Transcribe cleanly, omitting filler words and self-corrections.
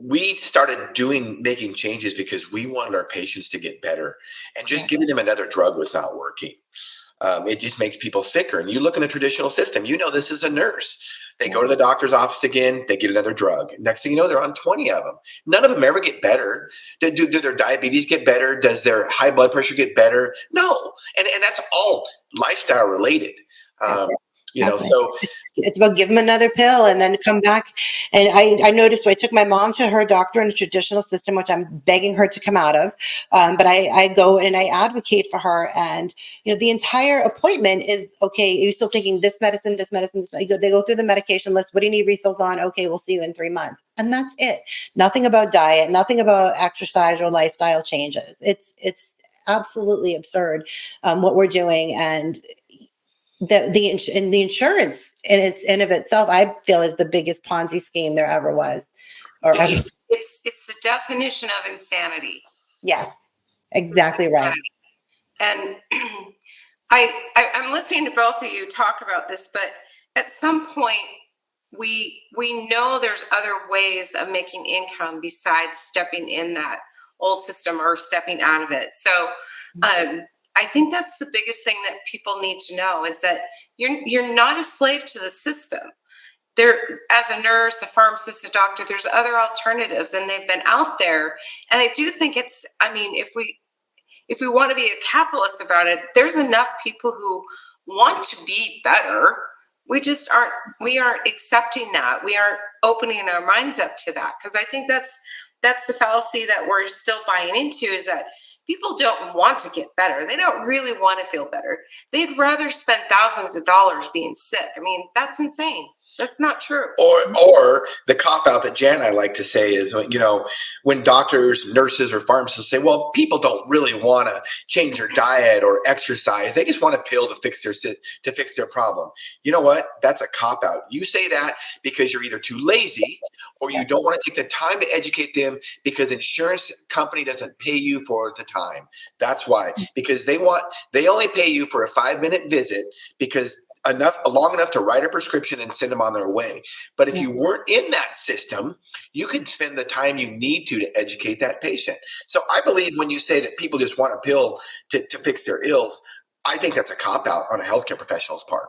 we started making changes because we wanted our patients to get better, and just Yeah. giving them another drug was not working. It just makes people sicker. And you look in the traditional system, this is a nurse. They go to the doctor's office again, they get another drug. Next thing you know, they're on 20 of them. None of them ever get better. Do their diabetes get better? Does their high blood pressure get better? No. And that's all lifestyle related. Exactly. So It's about give them another pill and then come back. And I noticed when I took my mom to her doctor in the traditional system, which I'm begging her to come out of. But I go and I advocate for her. And, the entire appointment is, okay, you're still taking this medicine, this medicine, this medicine. They go through the medication list. What do you need refills on? Okay, we'll see you in 3 months. And that's it. Nothing about diet, nothing about exercise or lifestyle changes. It's absolutely absurd what we're doing. And the insurance in of itself, I feel, is the biggest Ponzi scheme there ever was. Or ever. It's the definition of insanity. Yes, exactly right. And I'm listening to both of you talk about this, but at some point we know there's other ways of making income besides stepping in that old system or stepping out of it. So I think that's the biggest thing that people need to know, is that you're not a slave to the system. There, as a nurse, a pharmacist, a doctor, there's other alternatives, and they've been out there. And I do think if we want to be a capitalist about it, there's enough people who want to be better. We aren't accepting that. We aren't opening our minds up to that, because I think that's the fallacy that we're still buying into, is that people don't want to get better. They don't really want to feel better. They'd rather spend thousands of dollars being sick. I mean, that's insane. That's not true. Or the cop-out that Jan and I like to say is, when doctors, nurses, or pharmacists say, well, people don't really want to change their diet or exercise. They just want a pill to fix their problem. You know what? That's a cop-out. You say that because you're either too lazy or you don't want to take the time to educate them, because insurance company doesn't pay you for the time. That's why. Because they only pay you for a 5-minute visit, because long enough to write a prescription and send them on their way. But if you weren't in that system, you could spend the time you need to educate that patient. So I believe when you say that people just want a pill to fix their ills, I think that's a cop-out on a healthcare professional's part.